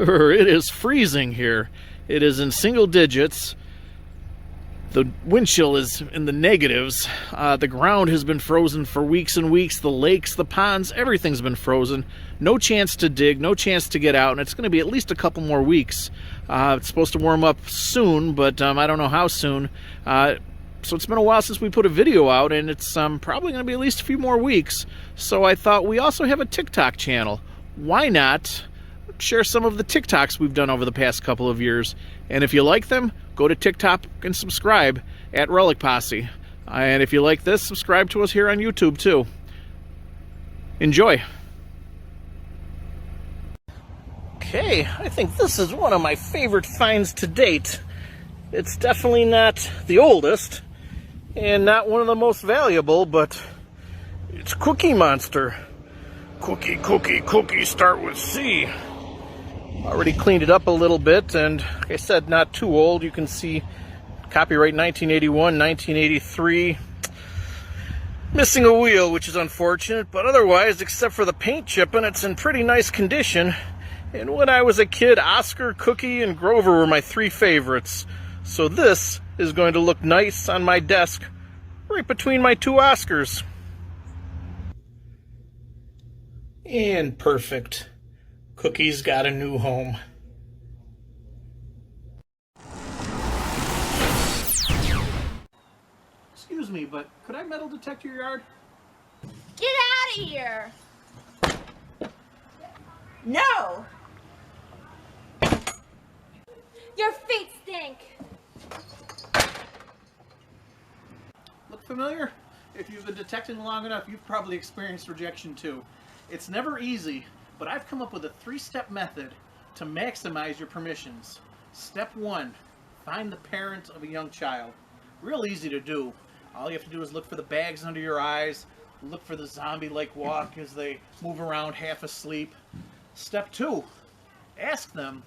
It is freezing here. It is in single digits. The wind chill is in the negatives. The ground has been frozen for weeks and weeks. The lakes, the ponds, everything's been frozen. No chance to dig, no chance to get out, and it's going to be at least a couple more weeks. It's supposed to warm up soon, but I don't know how soon. So it's been a while since we put a video out, and it's probably going to be at least a few more weeks. So I thought we also have a TikTok channel. Why not share some of the TikToks we've done over the past couple of years? And if you like them, go to TikTok and subscribe at Relic Posse. And if you like this, subscribe to us here on YouTube too. Enjoy. Okay, I think this is one of my favorite finds to date. It's definitely not the oldest and not one of the most valuable, but it's Cookie Monster. Cookie, cookie, cookie, start with C. Already cleaned it up a little bit, and like I said, not too old. You can see copyright 1981, 1983. Missing a wheel, which is unfortunate, but otherwise, except for the paint chipping, it's in pretty nice condition. And when I was a kid, Oscar, Cookie, and Grover were my three favorites. So this is going to look nice on my desk, right between my two Oscars. And perfect. Cookie's got a new home. Excuse me, but could I metal detect your yard? Get out of here! No! Your feet stink! Look familiar? If you've been detecting long enough, you've probably experienced rejection too. It's never easy, but I've come up with a 3-step method to maximize your permissions. Step 1, find the parent of a young child. Real easy to do. All you have to do is look for the bags under your eyes, look for the zombie-like walk as they move around half asleep. Step 2, ask them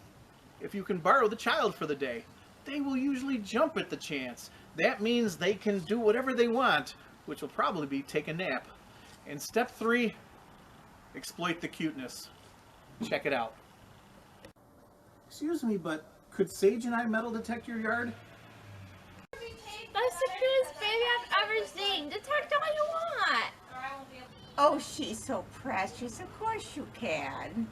if you can borrow the child for the day. They will usually jump at the chance. That means they can do whatever they want, which will probably be take a nap. And step 3, exploit the cuteness. Check it out. Excuse me, but could Sage and I metal detect your yard? That's the cutest baby I've ever seen. Detect all you want. Oh, she's so precious. Of course you can.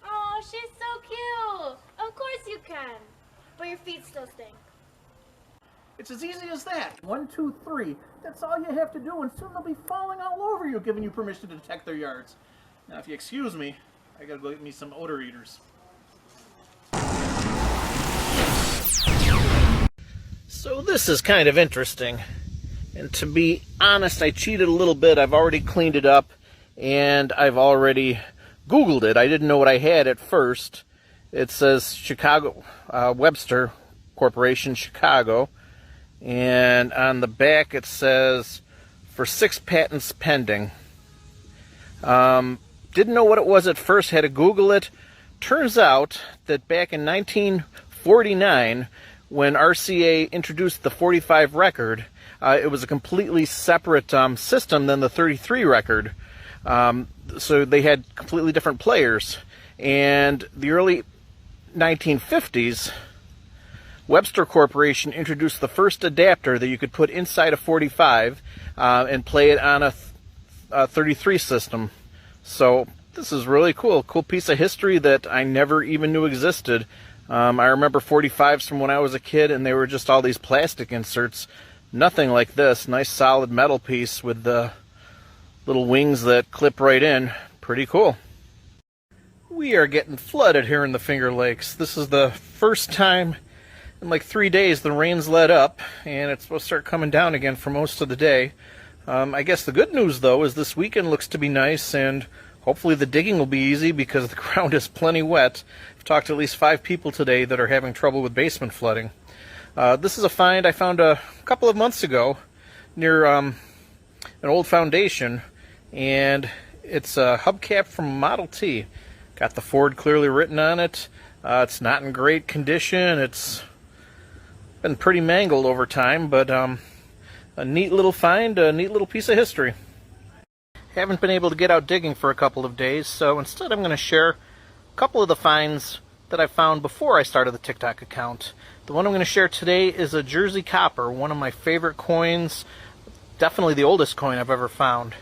Oh, she's so cute. Of course you can. But your feet still stink. It's as easy as that. 1, 2, 3. That's all you have to do, and soon they'll be falling all over you, giving you permission to detect their yards. Now, if you excuse me, I gotta go get me some odor eaters. So this is kind of interesting. And to be honest, I cheated a little bit. I've already cleaned it up, and I've already Googled it. I didn't know what I had at first. It says Chicago, Webster Corporation, Chicago. And on the back it says, for 6 patents pending. Didn't know what it was at first, had to Google it. Turns out that back in 1949, when RCA introduced the 45 record, it was a completely separate system than the 33 record. So they had completely different players. And the early 1950s, Webster Corporation introduced the first adapter that you could put inside a 45 and play it on a 33 system. So this is really cool. Cool piece of history that I never even knew existed. I remember 45s from when I was a kid, and they were just all these plastic inserts. Nothing like this. Nice solid metal piece with the little wings that clip right in. Pretty cool. We are getting flooded here in the Finger Lakes. This is the first time in like 3 days the rain's let up, and it's supposed to start coming down again for most of the day. I guess the good news, though, is this weekend looks to be nice, and hopefully the digging will be easy because the ground is plenty wet. I've talked to at least 5 people today that are having trouble with basement flooding. This is a find I found a couple of months ago near an old foundation, and it's a hubcap from Model T. Got the Ford clearly written on it. It's not in great condition. It's been pretty mangled over time, but a neat little find, a neat little piece of history. Haven't been able to get out digging for a couple of days, so instead I'm going to share a couple of the finds that I found before I started the TikTok account. The one I'm going to share today is a Jersey copper, one of my favorite coins, definitely the oldest coin I've ever found.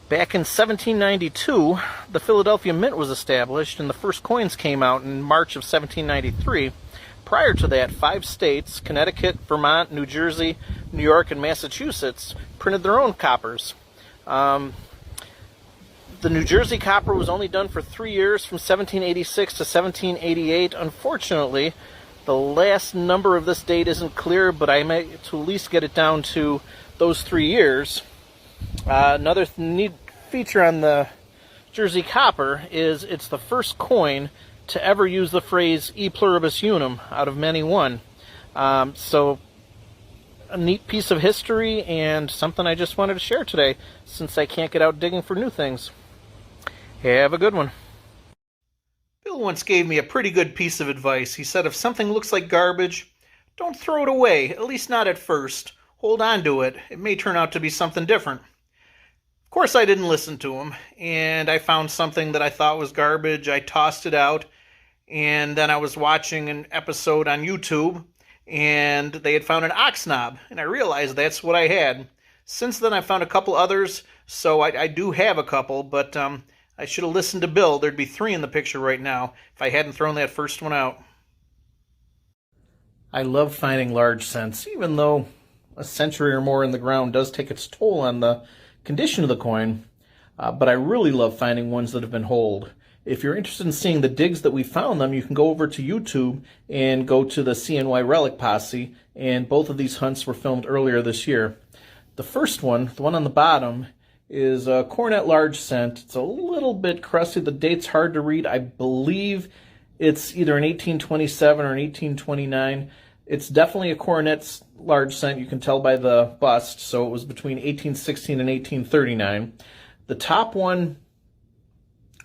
Back in 1792, the Philadelphia Mint was established, and the first coins came out in March of 1793. Prior to that, 5 states, Connecticut, Vermont, New Jersey, New York, and Massachusetts, printed their own coppers. The New Jersey copper was only done for 3 years, from 1786 to 1788. Unfortunately, the last number of this date isn't clear, but I might to at least get it down to those 3 years. Another neat feature on the Jersey copper is it's the first coin to ever use the phrase e pluribus unum out of many one. So a neat piece of history and something I just wanted to share today since I can't get out digging for new things. Have a good one. Bill once gave me a pretty good piece of advice. He said if something looks like garbage, don't throw it away, at least not at first. Hold on to it. It may turn out to be something different. Of course, I didn't listen to him, and I found something that I thought was garbage. I tossed it out, and then I was watching an episode on YouTube, and they had found an ox knob, and I realized that's what I had. Since then, I found a couple others, so I do have a couple, but I should have listened to Bill. There'd be 3 in the picture right now if I hadn't thrown that first one out. I love finding large cents, even though a century or more in the ground does take its toll on the condition of the coin, but I really love finding ones that have been holed. If you're interested in seeing the digs that we found them, you can go over to YouTube and go to the Cny Relic Posse, and both of these hunts were filmed earlier this year. The first one, the one on the bottom, is a cornet large cent. It's a little bit crusty. The date's hard to read. I believe it's either an 1827 or an 1829. It's definitely a coronet large cent. You can tell by the bust. So it was between 1816 and 1839. The top one,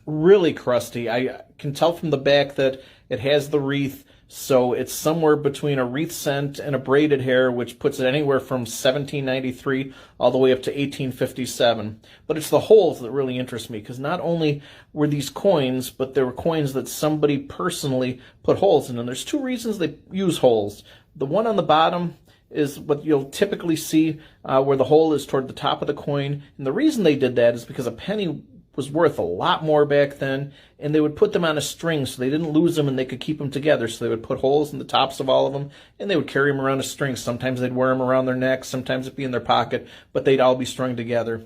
really crusty. I can tell from the back that it has the wreath. So it's somewhere between a wreath cent and a braided hair, which puts it anywhere from 1793 all the way up to 1857. But it's the holes that really interest me, because not only were these coins, but there were coins that somebody personally put holes in. And there's 2 reasons they use holes. The one on the bottom is what you'll typically see where the hole is toward the top of the coin. And the reason they did that is because a penny was worth a lot more back then, and they would put them on a string so they didn't lose them and they could keep them together. So they would put holes in the tops of all of them, and they would carry them around a string. Sometimes they'd wear them around their neck, sometimes it'd be in their pocket, but they'd all be strung together.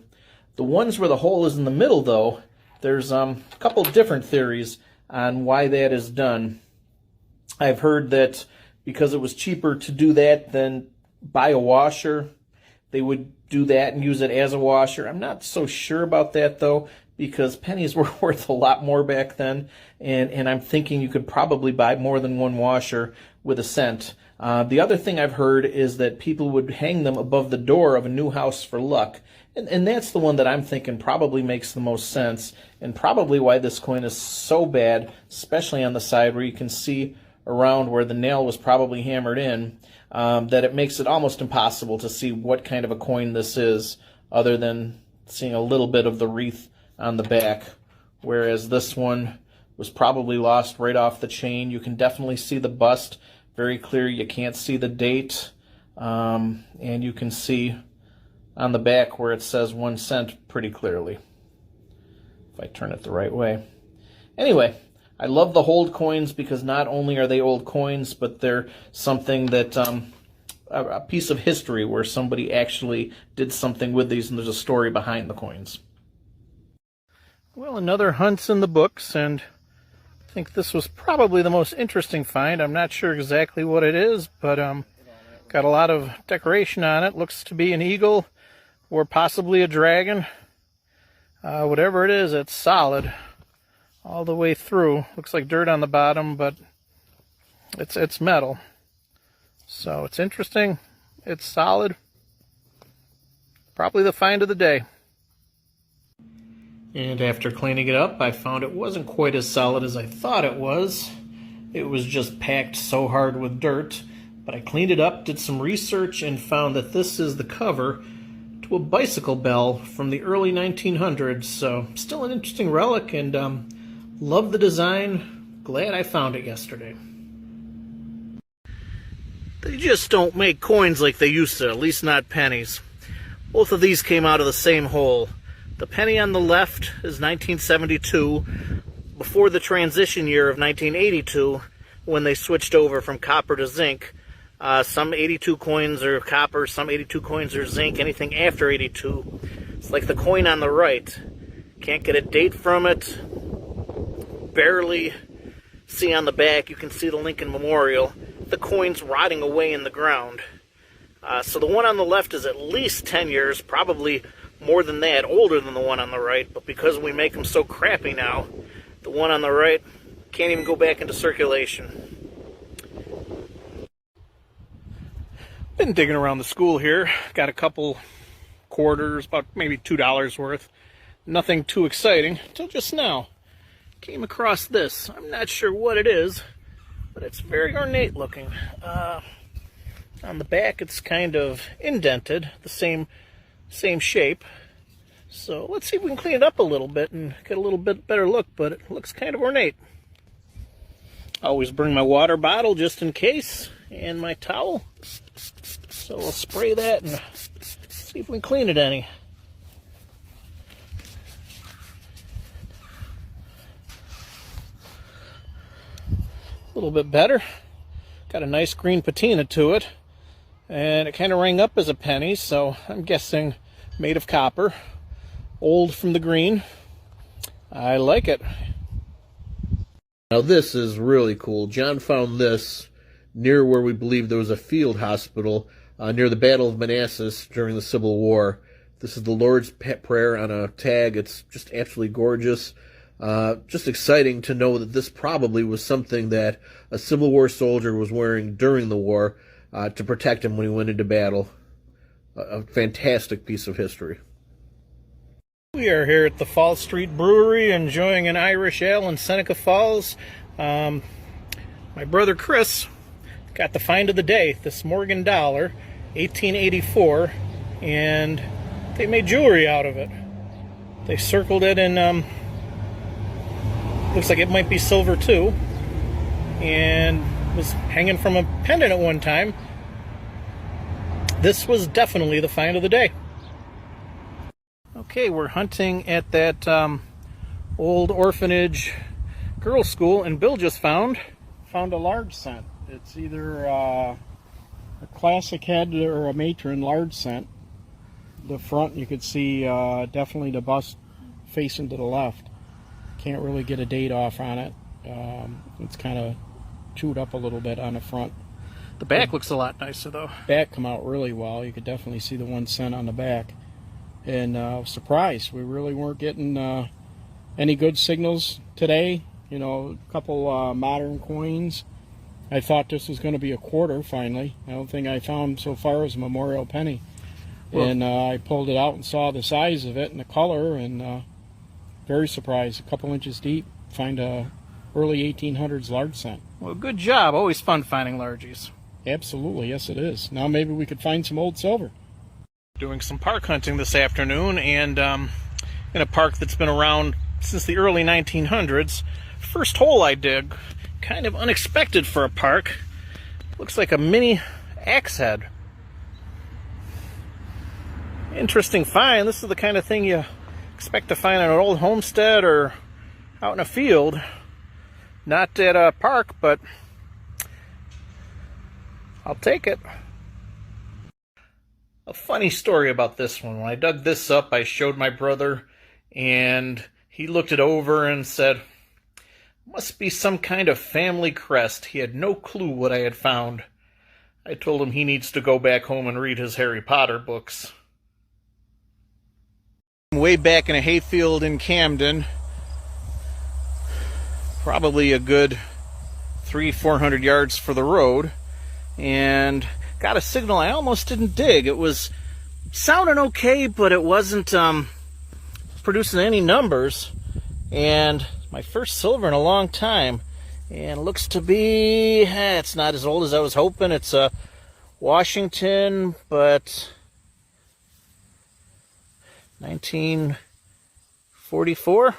The ones where the hole is in the middle, though, there's a couple different theories on why that is done. I've heard that because it was cheaper to do that than buy a washer, they would do that and use it as a washer. I'm not so sure about that, though, because pennies were worth a lot more back then, and I'm thinking you could probably buy more than one washer with a cent. The other thing I've heard is that people would hang them above the door of a new house for luck, and that's the one that I'm thinking probably makes the most sense, and probably why this coin is so bad, especially on the side where you can see around where the nail was probably hammered in, that it makes it almost impossible to see what kind of a coin this is, other than seeing a little bit of the wreath on the back, whereas this one was probably lost right off the chain. You can definitely see the bust very clear. You can't see the date, and you can see on the back where it says 1 cent pretty clearly, if I turn it the right way. Anyway, I love the hold coins because not only are they old coins, but they're something that a piece of history where somebody actually did something with these, and there's a story behind the coins. Well, another hunt's in the books, and I think this was probably the most interesting find. I'm not sure exactly what it is, but got a lot of decoration on it. Looks to be an eagle or possibly a dragon. Whatever it is, it's solid all the way through. Looks like dirt on the bottom, but it's metal. So it's interesting. It's solid. Probably the find of the day. And after cleaning it up, I found it wasn't quite as solid as I thought it was. It was just packed so hard with dirt. But I cleaned it up, did some research, and found that this is the cover to a bicycle bell from the early 1900s. So still an interesting relic, and love the design. Glad I found it yesterday. They just don't make coins like they used to, at least not pennies. Both of these came out of the same hole. The penny on the left is 1972, before the transition year of 1982, when they switched over from copper to zinc. Some 82 coins are copper, some 82 coins are zinc, anything after 82. It's like the coin on the right. Can't get a date from it. Barely see on the back. You can see the Lincoln Memorial. The coin's rotting away in the ground. So the one on the left is at least 10 years, probably more than that, older than the one on the right. But because we make them so crappy now, the one on the right can't even go back into circulation. Been digging around the school here. Got a couple quarters, about maybe $2 worth. Nothing too exciting until just now. Came across this. I'm not sure what it is, but it's very ornate looking. On the back it's kind of indented, the same shape. So let's see if we can clean it up a little bit and get a little bit better look, but it looks kind of ornate. I always bring my water bottle just in case, and my towel. So we'll spray that and see if we can clean it any. A little bit better. Got a nice green patina to it. And it kind of rang up as a penny, so I'm guessing made of copper. Old from the green. I like it. Now this is really cool. John found this near where we believe there was a field hospital near the Battle of Manassas during the Civil War. This is the Lord's Prayer on a tag. It's just absolutely gorgeous. Just exciting to know that this probably was something that a Civil War soldier was wearing during the war to protect him when he went into battle. A fantastic piece of history. We are here at the Fall Street Brewery enjoying an Irish ale in Seneca Falls. My brother Chris got the find of the day, this Morgan dollar, 1884, and they made jewelry out of it. They circled it in, looks like it might be silver too, and was hanging from a pendant at one time. This was definitely the find of the day. Okay, we're hunting at that old orphanage girls' school, and Bill just found a large cent. It's either a classic head or a matron large cent. The front, you could see definitely the bust facing to the left. Can't really get a date off on it. It's kind of chewed up a little bit on the front. The back looks a lot nicer though. Back come out really well. You could definitely see the 1 cent on the back. And I was surprised. We really weren't getting any good signals today. You know, a couple modern coins. I thought this was going to be a quarter finally. The only thing I found so far is a memorial penny. Well, and I pulled it out and saw the size of it and the color, and very surprised. A couple inches deep. Find a early 1800s large cent. Well, good job. Always fun finding largies. Absolutely, yes it is. Now maybe we could find some old silver. Doing some park hunting this afternoon, and in a park that's been around since the early 1900s. First hole I dig, kind of unexpected for a park. Looks like a mini axe head. Interesting find. This is the kind of thing you expect to find in an old homestead or out in a field. Not at a park, but I'll take it. A funny story about this one. When I dug this up, I showed my brother, and he looked it over and said, "Must be some kind of family crest." He had no clue what I had found. I told him he needs to go back home and read his Harry Potter books. Way back in a hayfield in Camden, probably a good 300-400 yards for the road, and got a signal I almost didn't dig. It was sounding okay, but it wasn't producing any numbers. And my first silver in a long time. And it looks to be, it's not as old as I was hoping. It's a Washington, but 1944.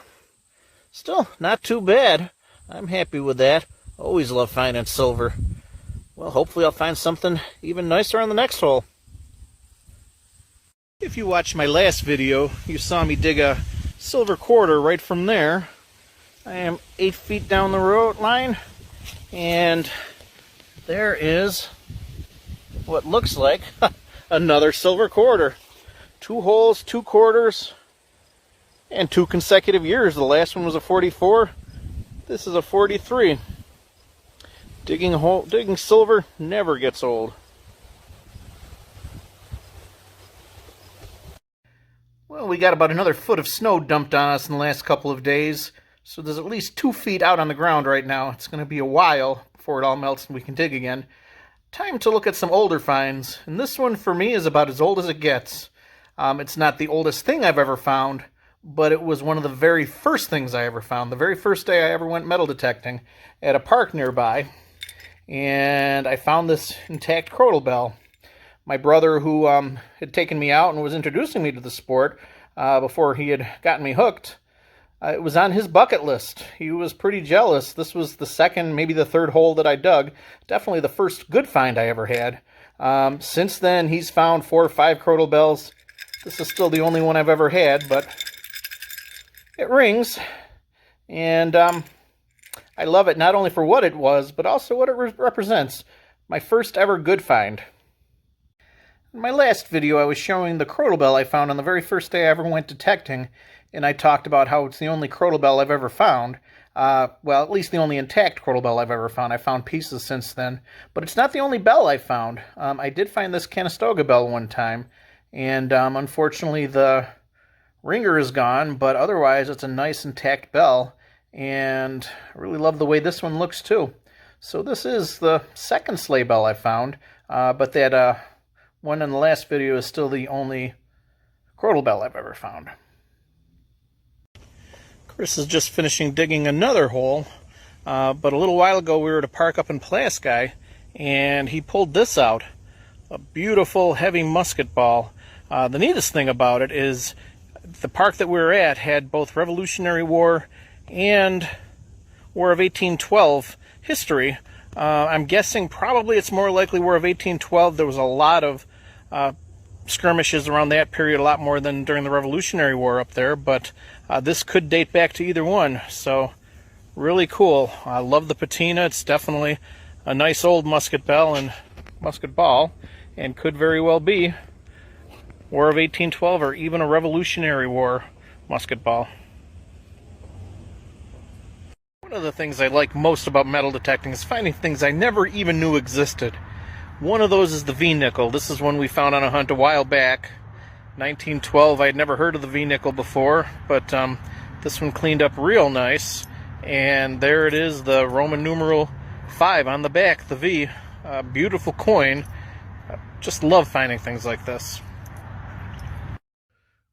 Still not too bad. I'm happy with that. Always love finding silver. Well, hopefully I'll find something even nicer on the next hole. If you watched my last video, you saw me dig a silver quarter right from there. I am 8 feet down the road line, and there is what looks like another silver quarter. 2 holes, 2 quarters, and 2 consecutive years. The last one was a 44. This is a 43. Digging silver never gets old. Well, we got about another foot of snow dumped on us in the last couple of days, so there's at least 2 feet out on the ground right now. It's going to be a while before it all melts and we can dig again. Time to look at some older finds, and this one for me is about as old as it gets. It's not the oldest thing I've ever found, but it was one of the very first things I ever found. The very first day I ever went metal detecting at a park nearby, and I found this intact crotal bell. My brother, who had taken me out and was introducing me to the sport before he had gotten me hooked, it was on his bucket list. He was pretty jealous. This was the second, maybe the third hole that I dug. Definitely the first good find I ever had. Since then, he's found 4 or 5 crotal bells. This is still the only one I've ever had, but it rings. And I love it not only for what it was, but also what it represents. My first ever good find. In my last video, I was showing the crotal bell I found on the very first day I ever went detecting, and I talked about how it's the only crotal bell I've ever found. Well, at least the only intact crotal bell I've ever found. I found pieces since then, but it's not the only bell I found. I did find this Conestoga bell one time, and unfortunately the ringer is gone, but otherwise it's a nice intact bell, and I really love the way this one looks too. So this is the second sleigh bell I found, but that one in the last video is still the only crotal bell I've ever found. Chris is just finishing digging another hole, but a little while ago we were at a park up in Pulaski, and he pulled this out, a beautiful heavy musket ball. The neatest thing about it is the park that we were at had both Revolutionary War and War of 1812 history. I'm guessing probably it's more likely War of 1812. There was a lot of skirmishes around that period, a lot more than during the Revolutionary War up there, but this could date back to either one, so really cool. I love the patina. It's definitely a nice old musket bell and musket ball, and could very well be War of 1812 or even a Revolutionary War musket ball. One of the things I like most about metal detecting is finding things I never even knew existed. One of those is the V-nickel. This is one we found on a hunt a while back. 1912, I had never heard of the V-nickel before, but this one cleaned up real nice. And there it is, the Roman numeral 5 on the back, the V. Beautiful coin. Just love finding things like this.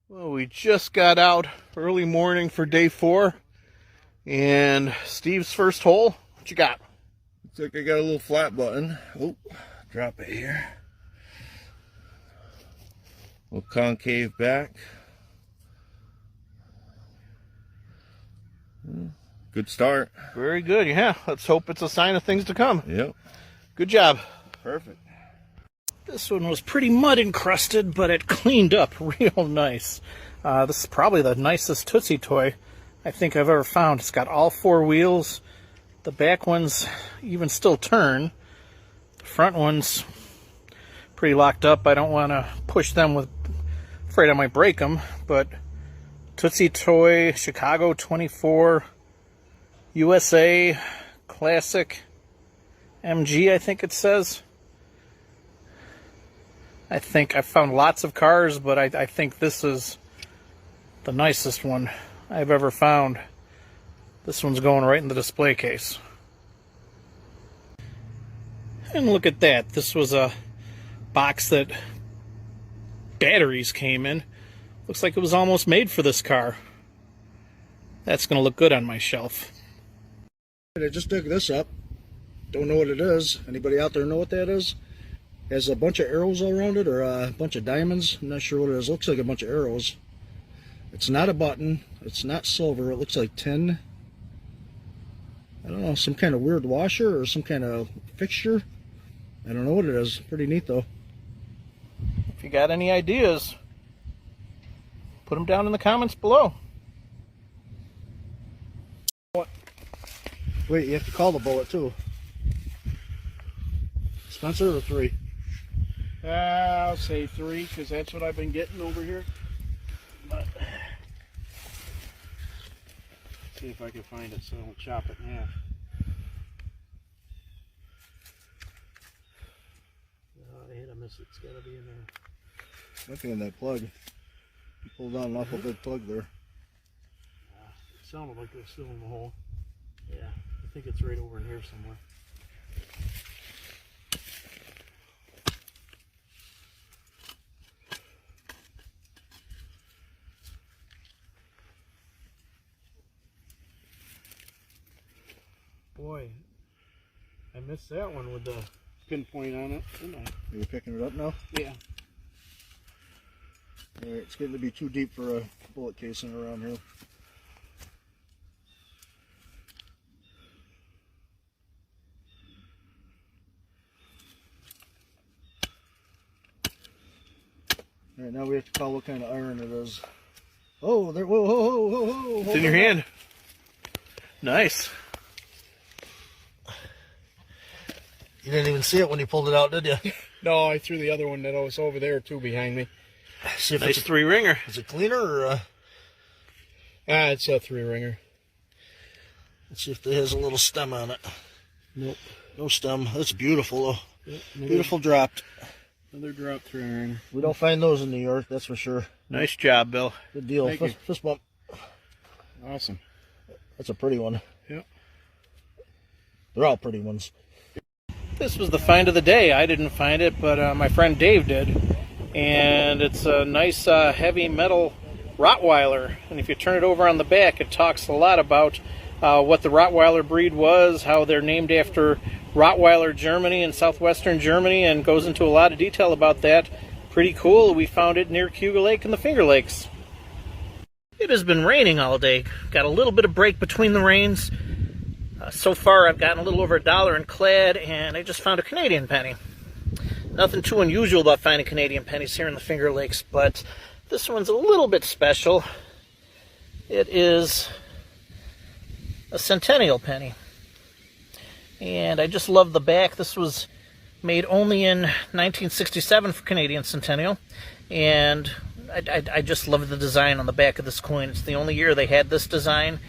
Well, we just got out early morning for day 4. And Steve's first hole, what you got? Looks like I got a little flat button. Oh, drop it here. Little concave back. Good start. Very good, yeah. Let's hope it's a sign of things to come. Yep. Good job. Perfect. This one was pretty mud encrusted, but it cleaned up real nice. This is probably the nicest Tootsie toy I think I've ever found. It's got all 4 wheels. The back ones even still turn. The front ones pretty locked up. I don't want to push them afraid I might break them, but Tootsie Toy, Chicago 24, USA, Classic, MG, I think it says. I think I found lots of cars, but I think this is the nicest one I've ever found. This one's going right in the display case. And look at that. This was a box that batteries came in. Looks like it was almost made for this car. That's going to look good on my shelf. I just dug this up. Don't know what it is. Anybody out there know what that is? Has a bunch of arrows all around it, or a bunch of diamonds. I'm not sure what it is. Looks like a bunch of arrows. It's not a button. It's not silver. It looks like tin. I don't know, some kind of weird washer or some kind of fixture. I don't know what it is. Pretty neat though. If you got any ideas, put them down in the comments below. Wait, you have to call the bullet too. Spencer or 3? I'll say 3 because that's what I've been getting over here. But see if I can find it so I don't chop it in half. Oh, I hit a miss. It's got to be in there. Looking in that plug. You pulled out an awful big plug there. It sounded like it was still in the hole. Yeah, I think it's right over in here somewhere. Boy, I missed that one with the pinpoint on it, didn't I? Are you picking it up now? Yeah. Alright, it's getting to be too deep for a bullet casing around here. Alright, now we have to call what kind of iron it is. Oh, there, whoa, whoa, whoa, whoa, whoa. It's in your hand. Nice. You didn't even see it when you pulled it out, did you? No, I threw the other one that was over there too behind me. See if Nice it's 3-ringer. is it cleaner or It's a 3-ringer. let's see if it has a little stem on it. Nope. No stem. That's beautiful though. Yep, Beautiful dropped. Another drop 3-ringer. We don't find those in New York, that's for sure. Nice job, Bill. Good deal. Thank you. Fist bump. Awesome. That's a pretty one. Yep. They're all pretty ones. This was the find of the day. I didn't find it, but my friend Dave did. And it's a nice heavy metal Rottweiler. And if you turn it over on the back, it talks a lot about what the Rottweiler breed was, how they're named after Rottweiler, Germany and southwestern Germany, and goes into a lot of detail about that. Pretty cool. We found it near Cny Lake and the Finger Lakes. It has been raining all day. Got a little bit of break between the rains. So far I've gotten a little over $1 in clad, and I just found a Canadian penny. Nothing too unusual about finding Canadian pennies here in the Finger Lakes, but this one's a little bit special. It is a Centennial Penny. And I just love the back. This was made only in 1967 for Canadian Centennial. And I just love the design on the back of this coin. It's the only year they had this design.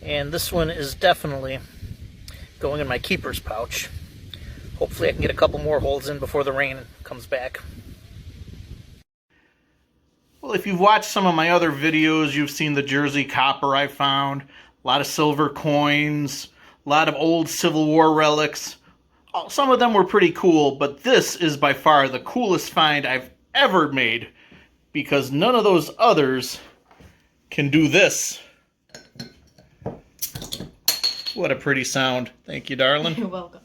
And this one is definitely going in my keeper's pouch. Hopefully I can get a couple more holes in before the rain comes back. Well, if you've watched some of my other videos, you've seen the Jersey copper I found. A lot of silver coins, a lot of old Civil War relics. Some of them were pretty cool, but this is by far the coolest find I've ever made, because none of those others can do this. What a pretty sound. Thank you, darling. You're welcome.